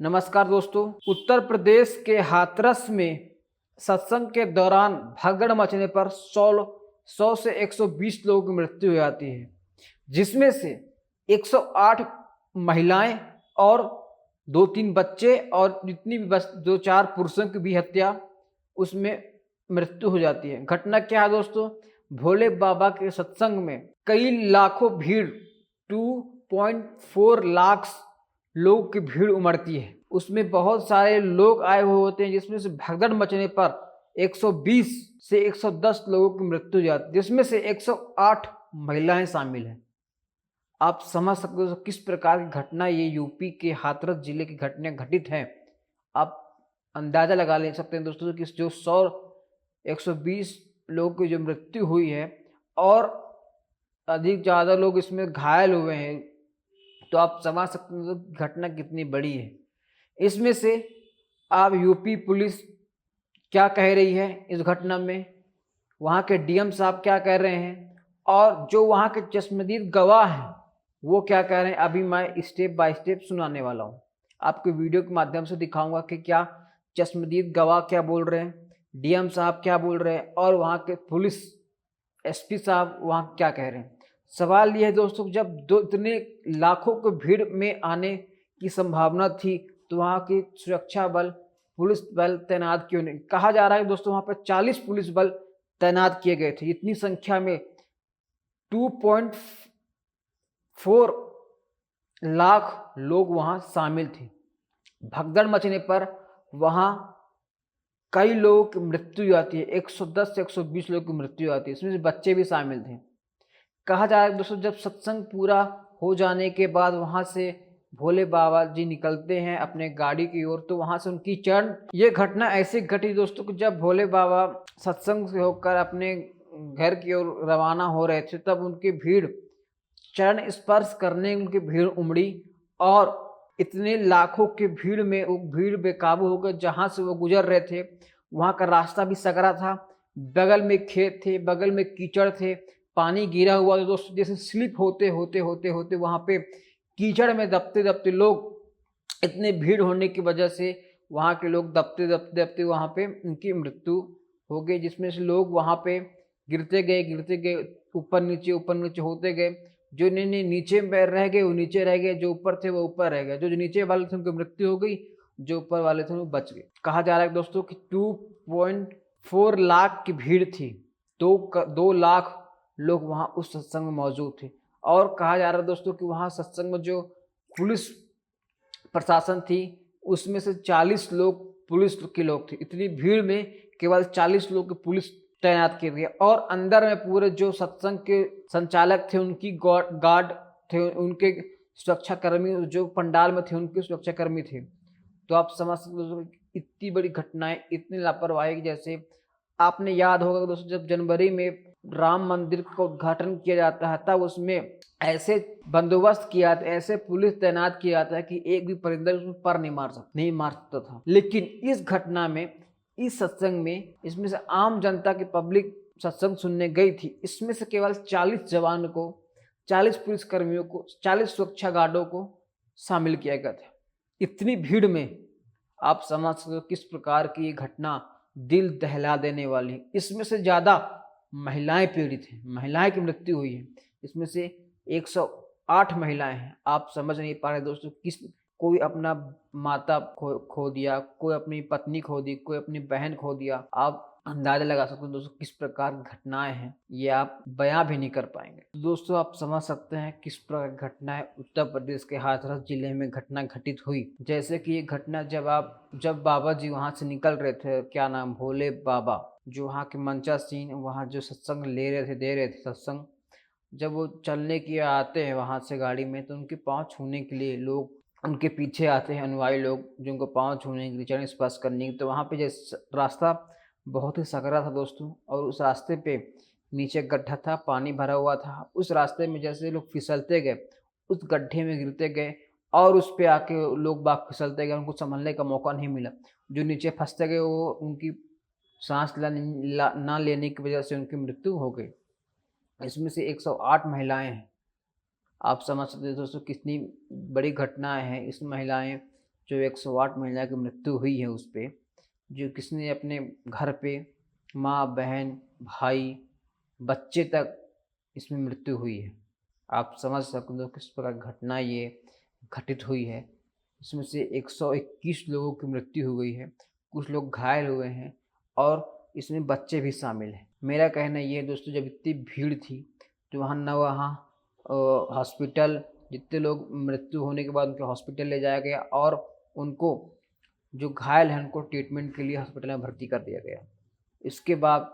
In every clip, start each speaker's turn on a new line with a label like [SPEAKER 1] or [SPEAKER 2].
[SPEAKER 1] नमस्कार दोस्तों। उत्तर प्रदेश के हाथरस में सत्संग के दौरान भगदड़ मचने पर 100 से 120 लोगों की मृत्यु हो जाती है, जिसमें से 108 महिलाएं और 2-3 बच्चे और जितनी भी बस 2-4 पुरुषों की भी हत्या उसमें मृत्यु हो जाती है। घटना क्या है दोस्तों? भोले बाबा के सत्संग में कई लाखों भीड़ 2.4 लाख लोगों की भीड़ उमड़ती है। उसमें बहुत सारे लोग आए हुए होते हैं, जिसमें से भगदड़ मचने पर 120 से 110 लोगों की मृत्यु हो जाती है, जिसमें से 108 महिलाएं शामिल हैं। आप समझ सकते हो किस प्रकार की घटना ये यूपी के हाथरस जिले की घटना घटित है। आप अंदाजा लगा ले सकते हैं दोस्तों कि जो 120 लोगों की जो मृत्यु हुई है और अधिक ज़्यादा लोग इसमें घायल हुए हैं, तो आप समझ सकते हैं कि घटना कितनी बड़ी है। इसमें से आप यूपी पुलिस क्या कह रही है इस घटना में, वहाँ के डीएम साहब क्या कह रहे हैं और जो वहाँ के चश्मदीद गवाह हैं वो क्या कह रहे हैं, अभी मैं स्टेप बाय स्टेप सुनाने वाला हूँ। आपको वीडियो के माध्यम से दिखाऊंगा कि क्या चश्मदीद गवाह क्या बोल रहे हैं, डीएम साहब क्या बोल रहे हैं और वहाँ के पुलिस एसपी साहब वहाँ क्या कह रहे हैं। सवाल ये है दोस्तों, जब इतने लाखों की भीड़ में आने की संभावना थी तो वहाँ की सुरक्षा बल, पुलिस बल तैनात क्यों नहीं? कहा जा रहा है दोस्तों वहाँ पर 40 पुलिस बल तैनात किए गए थे। इतनी संख्या में 2.4 लाख लोग वहाँ शामिल थे। भगदड़ मचने पर वहाँ कई लोगों की मृत्यु जाती है, 110 से 120 लोगों की मृत्यु जाती है, इसमें से बच्चे भी शामिल थे। कहा जा रहा है दोस्तों, जब सत्संग पूरा हो जाने के बाद वहाँ से भोले बाबा जी निकलते हैं अपने गाड़ी की ओर, तो वहाँ से उनकी चरण, ये घटना ऐसे घटी दोस्तों कि जब भोले बाबा सत्संग से होकर अपने घर की ओर रवाना हो रहे थे, तब उनकी भीड़ चरण स्पर्श करने उनकी भीड़ उमड़ी और इतने लाखों की भीड़ में वो भीड़ बेकाबू हो गई। जहाँ से वो गुजर रहे थे वहाँ का रास्ता भी सकरा था, बगल में खेत थे, बगल में कीचड़ थे, पानी गिरा हुआ था दोस्तों। जैसे स्लिप होते होते होते होते वहाँ पे कीचड़ में दबते दबते लोग, इतने भीड़ होने की वजह से वहाँ के लोग दबते दबते दबते वहाँ पे उनकी मृत्यु हो गई, जिसमें से लोग वहाँ पे गिरते गए, ऊपर नीचे होते गए। जो नीचे में रह गए वो नीचे रह गए, जो ऊपर थे वो ऊपर रह गए, जो नीचे वाले थे उनकी मृत्यु हो गई, जो ऊपर वाले थे वो बच गए। कहा जा रहा है दोस्तों कि 2.4 लाख की भीड़ थी, 2 लाख लोग वहाँ उस सत्संग में मौजूद थे। और कहा जा रहा है दोस्तों कि वहाँ सत्संग में जो पुलिस प्रशासन थी उसमें से 40 लोग पुलिस के लोग थे। इतनी भीड़ में केवल 40 लोग की पुलिस तैनात किए गए और अंदर में पूरे जो सत्संग के संचालक थे उनकी गार्ड थे, उनके सुरक्षा कर्मी जो पंडाल में थे उनके सुरक्षा कर्मी थे। तो आप समझ सकते हो इतनी बड़ी घटनाएं, इतनी लापरवाही। जैसे आपने याद होगा दोस्तों, जब जनवरी में राम मंदिर का उद्घाटन किया जाता है तब उसमें ऐसे बंदोबस्त किया था, ऐसे पुलिस तैनात किया जाता है कि एक भी परिंदा उसमें पर नहीं मार सकता था। लेकिन इस घटना में, इस सत्संग में, इसमें से आम जनता की पब्लिक सत्संग सुनने गई थी, इसमें से केवल 40 जवान को, 40 पुलिस कर्मियों को, 40 सुरक्षा गार्डों को शामिल किया गया था। इतनी भीड़ में आप समझ सकते हो किस प्रकार की ये घटना दिल दहला देने वाली। इसमें से ज़्यादा महिलाएं पीड़ित हैं, महिलाएं की मृत्यु हुई है। इसमें से 108 महिलाएं हैं। आप समझ नहीं पा रहे दोस्तों, कोई अपना माता खो दिया, कोई अपनी पत्नी खो दी, कोई अपनी बहन खो दिया। आप अंदाजा लगा सकते हैं दोस्तों किस प्रकार की घटनाएं हैं, ये आप बयां भी नहीं कर पाएंगे। दोस्तों आप समझ सकते हैं किस प्रकार की घटनाएं उत्तर प्रदेश के हाथरस जिले में घटना घटित हुई। जैसे कि ये घटना जब बाबा जी वहां से निकल रहे थे, क्या नाम, भोले बाबा, जो वहाँ के मंचा सिंह वहाँ जो सत्संग दे रहे थे सत्संग, जब वो चलने के आते हैं वहाँ से गाड़ी में, तो उनके पाँव छूने के लिए लोग उनके पीछे आते हैं, अनुयायी लोग जो उनको पाँव छूने के लिए, चरण स्पर्श करने के। तो वहाँ पे जैसे रास्ता बहुत ही सकरा था दोस्तों, और उस रास्ते पे नीचे गड्ढा था, पानी भरा हुआ था। उस रास्ते में जैसे लोग फिसलते गए, उस गड्ढे में गिरते गए और उस पे आके लोग बाग फिसलते गए, उनको संभलने का मौका नहीं मिला। जो नीचे फंसते गए वो उनकी सांस ना लेने की वजह से उनकी मृत्यु हो गई। इसमें से 108 महिलाएं हैं। आप समझ सकते हैं दोस्तों कितनी बड़ी घटनाएं हैं। इस महिलाएं जो 108 महिला की मृत्यु हुई है उस पर, जो किसने अपने घर पे माँ, बहन, भाई, बच्चे तक इसमें मृत्यु हुई है। आप समझ सकते हो किस प्रकार घटना ये घटित हुई है। इसमें से 121 लोगों की मृत्यु हो गई है, कुछ लोग घायल हुए हैं और इसमें बच्चे भी शामिल हैं। मेरा कहना ये है दोस्तों, जब इतनी भीड़ थी तो वहाँ न वहाँ हॉस्पिटल, जितने लोग मृत्यु होने के बाद उनके हॉस्पिटल ले जाया गया और उनको जो घायल हैं उनको ट्रीटमेंट के लिए हॉस्पिटल में भर्ती कर दिया गया। इसके बाद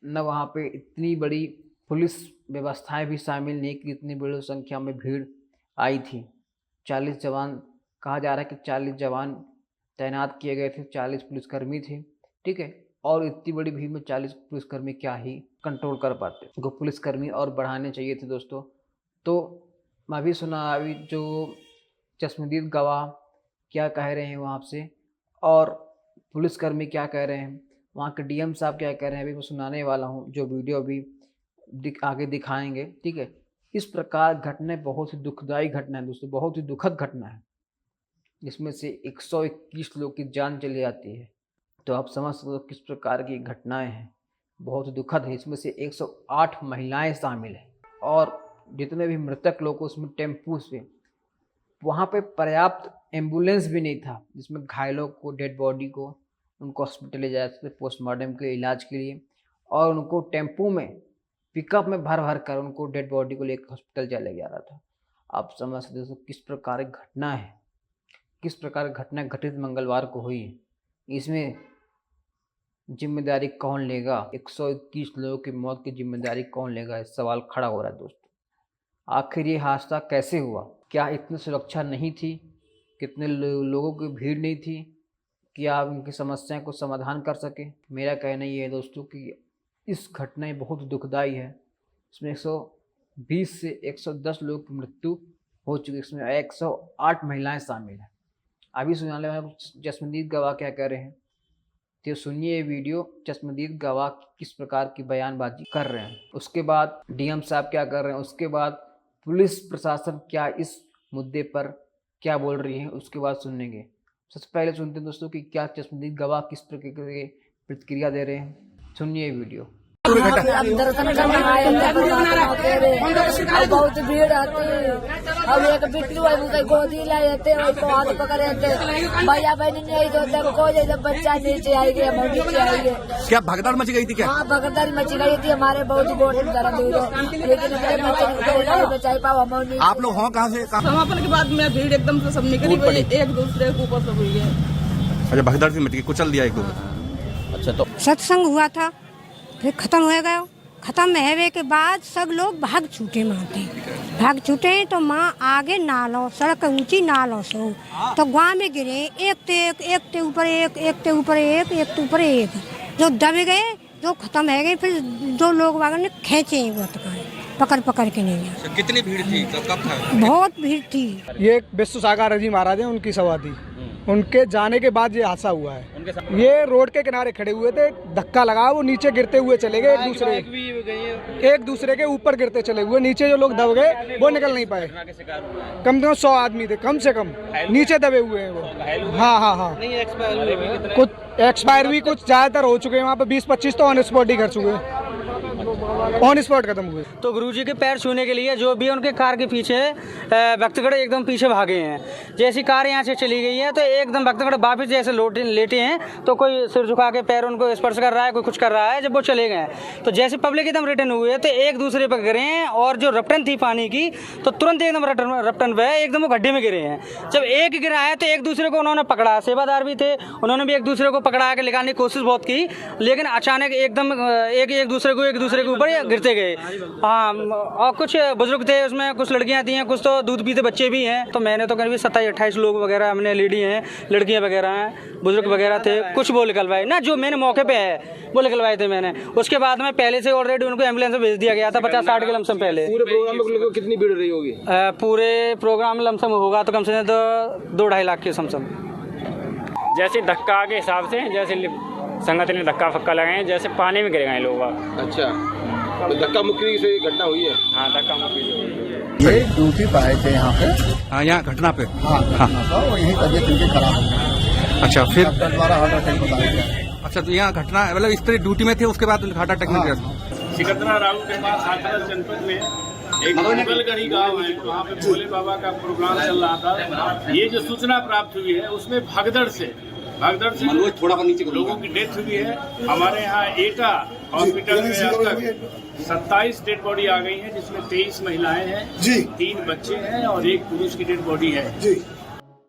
[SPEAKER 1] न वहाँ पे इतनी बड़ी पुलिस व्यवस्थाएं भी शामिल नहीं कि इतनी बड़ी संख्या में भीड़ आई थी। 40 जवान, कहा जा रहा है कि 40 जवान तैनात किए गए थे, 40 पुलिसकर्मी थे, ठीक है। और इतनी बड़ी भीड़ में 40 पुलिसकर्मी क्या ही कंट्रोल कर पाते, उनको पुलिसकर्मी और बढ़ाने चाहिए थे दोस्तों। तो मैं भी सुना अभी जो चश्मदीद गवाह क्या कह रहे हैं वहाँ से और पुलिसकर्मी क्या कह रहे हैं, वहाँ के डीएम साहब क्या कह रहे हैं, अभी मैं सुनाने वाला हूँ, जो वीडियो अभी आगे दिखाएंगे, ठीक है। इस प्रकार घटना बहुत ही दुखदायी घटना है दोस्तों, बहुत ही दुखद घटना है। इसमें से 121 लोग की जान चली जाती है, तो आप समझ सकते हो किस प्रकार की घटनाएं हैं, बहुत दुखद है। इसमें से 108 महिलाएं शामिल हैं और जितने भी मृतक लोग उसमें टेम्पू से, वहाँ पे पर्याप्त एम्बुलेंस भी नहीं था जिसमें घायलों को, डेड बॉडी को उनको हॉस्पिटल ले जाया सकते पोस्टमार्टम के इलाज के लिए, और उनको टेम्पू में, पिकअप में भर भर कर उनको डेड बॉडी को लेकर हॉस्पिटल चला जा रहा था। आप समझ सकते हो किस प्रकार की घटना है, किस प्रकार की घटना घटित मंगलवार को हुई है। इसमें जिम्मेदारी कौन लेगा, 121 लोगों की मौत की जिम्मेदारी कौन लेगा, इस सवाल खड़ा हो रहा है दोस्तों। आखिर ये हादसा कैसे हुआ, क्या इतनी सुरक्षा नहीं थी, कितने लोगों की भीड़ नहीं थी कि आप उनकी समस्याओं को समाधान कर सके। मेरा कहना ये है दोस्तों कि इस घटना बहुत दुखदाई है। इसमें 120 से 110 लोगों की मृत्यु हो चुकी है, इसमें 108 महिलाएं शामिल हैं। अभी सुनाने वाले चश्मदीद गवाह क्या कह रहे हैं, तो सुनिए ये वीडियो, चश्मदीद गवाह किस प्रकार की बयानबाजी कर रहे हैं, उसके बाद डीएम साहब क्या कर रहे हैं, उसके बाद पुलिस प्रशासन क्या इस मुद्दे पर क्या बोल रही है, उसके बाद सुनेंगे। सबसे पहले सुनते हैं दोस्तों कि क्या चश्मदीद गवाह किस प्रकार की प्रतिक्रिया दे रहे हैं, सुनिए वीडियो।
[SPEAKER 2] दर्शन करने आए बहुत भीड़ आती। अब एक बिट्टू है उनके गोदी लाए थे, उसको हाथ पकड़े थे, भैया बहनी नहीं तो को जैसे बच्चा नीचे आएंगे, हम नीचे आएंगे।
[SPEAKER 3] क्या भगदड़ मच गई थी क्या?
[SPEAKER 2] हाँ भगदड़ मच गई थी, हमारे बहुत गोट में दर्द हुई, लेकिन अपने बच्चे बचाई पाओ हम नहीं।
[SPEAKER 3] आप लोग हो कहाँ से?
[SPEAKER 4] समापन के बाद में भीड़ एकदम से सब निकली गई, एक दूसरे के ऊपर सब हुई है।
[SPEAKER 3] अच्छा, भगदड़ से मच गई, कुचल दिया एक दो। अच्छा, तो
[SPEAKER 5] सत्संग हुआ था, फिर खत्म हो गया। खत्म होने के बाद सब लोग भाग छूटे, भाग छूटे तो माँ आगे नालों, सड़क ऊंची नालों से तो गाँव में गिरे, एक ते ऊपर एक, एक ते ऊपर एक, एक ते ऊपर एक, जो दब गए, जो खत्म हो गए। फिर दो लोग वालों ने खींचे पकड़ के नहीं गया।
[SPEAKER 3] कितनी भीड़ थी, कब था?
[SPEAKER 5] बहुत भीड़ थी।
[SPEAKER 6] ये विश्व सागर जी महाराज है, उनकी सभा थी, उनके जाने के बाद ये हादसा हुआ है। ये रोड के किनारे खड़े हुए थे, धक्का लगा, वो नीचे गिरते हुए चले गए, एक दूसरे के ऊपर गिरते चले हुए, नीचे जो लोग दब गए वो निकल नहीं पाए। कम से कम 100 आदमी थे, कम से कम नीचे दबे हुए हैं वो। हाँ, कुछ एक्सपायर भी कुछ ज्यादातर हो चुके हैं, वहाँ पे 20-25 तो ऑन स्पॉट ही कर चुके हैं, ऑन स्पॉट खत्म हुए।
[SPEAKER 7] तो गुरुजी के पैर छूने के लिए जो भी उनके कार के पीछे भक्तगण एकदम पीछे भागे हैं। जैसी कार यहाँ से चली गई है तो एकदम भक्तगण वापिस जैसे लेटे हैं, तो कोई सिर झुका के पैर उनको स्पर्श कर रहा है, कोई कुछ कर रहा है। जब वो चले गए तो जैसे पब्लिक एकदम रिटर्न हुए तो एक दूसरे पर गिरे हैं, और जो रपटन थी पानी की तो तुरंत एकदम रपटन पे एकदम वो गड्ढे में गिरे हैं। जब एक गिरा है तो एक दूसरे को उन्होंने पकड़ा, सेवादार भी थे, उन्होंने भी एक दूसरे को पकड़ा के निकालने की कोशिश बहुत की, लेकिन अचानक एकदम एक दूसरे के ऊपर गिरते गए। हाँ, और कुछ बुजुर्ग थे उसमें, कुछ लड़कियां थी, कुछ तो दूध पीते बच्चे भी हैं। तो मैंने तो करीब 27-28 लोग वगैरह हमने लेडी हैं, लड़कियां वगैरह हैं, बुजुर्ग वगैरह थे, कुछ वो निकलवाए ना, जो मैंने मौके पे है वो निकलवाए थे मैंने। उसके बाद में पहले से ऑलरेडी उनको एम्बुलेंस में भेज दिया गया था 50-60 के लमसम पहले।
[SPEAKER 3] पूरे प्रोग्राम में कितनी भीड़ रही होगी?
[SPEAKER 7] पूरे प्रोग्राम में लमसम होगा तो कम से कम तो 2-2.5 लाख के समसम।
[SPEAKER 8] जैसे धक्का के हिसाब से, जैसे संगत ने धक्का फक्का लगाए, जैसे पानी में गिर गए लोग।
[SPEAKER 3] अच्छा, तो धक्का मुक्की से घटना हुई है?
[SPEAKER 8] हाँ, धक्का मुक्की से हुई है।
[SPEAKER 9] ये ड्यूटी पे आए थे यहाँ पे।
[SPEAKER 3] हाँ, यहाँ घटना पे।
[SPEAKER 9] हाँ, और यही तबियत इनकी खराब है।
[SPEAKER 3] अच्छा, फिर
[SPEAKER 9] डॉक्टर द्वारा हार्ट अटैक बताया गया।
[SPEAKER 3] अच्छा, तो यहाँ घटना मतलब इस तरह ड्यूटी में थे, उसके बाद हार्ट अटैक में गया।
[SPEAKER 10] सिकंदरा राव के पास हाथरस जनपद में एक मुगलगढ़ी गांव है, वहाँ पे भोले बाबा का प्रोग्राम चल रहा था। ये जो सूचना प्राप्त हुई है उसमें भगदड़ से
[SPEAKER 3] थोड़ा नीचे
[SPEAKER 10] लोगों की डेथ हुई है। हमारे यहाँ एटा हॉस्पिटल में अब तक 27 डेड बॉडी आ गई है, जिसमें 23 महिलाएं हैं, 3 बच्चे हैं और 1 पुरुष की डेड बॉडी है।